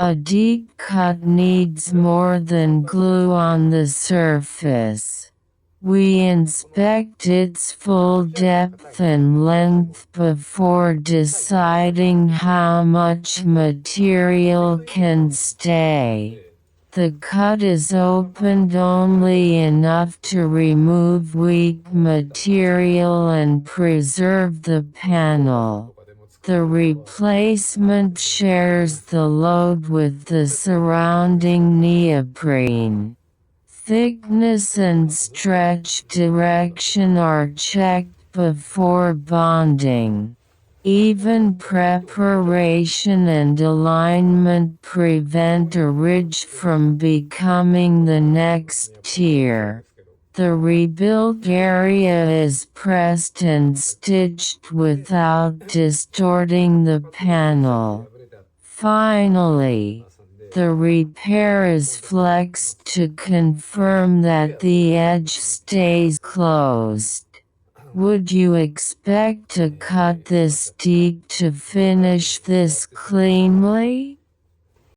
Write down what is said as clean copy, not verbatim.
A deep cut needs more than glue on the surface. We inspect its full depth and length before deciding how much material can stay. The cut is opened only enough to remove weak material and preserve the panel. The replacement shares the load with the surrounding neoprene. Thickness and stretch direction are checked before bonding. Even preparation and alignment prevent a ridge from becoming the next tier. The rebuilt area is pressed and stitched without distorting the panel. Finally, the repair is flexed to confirm that the edge stays closed. Would you expect to cut this deep to finish this cleanly?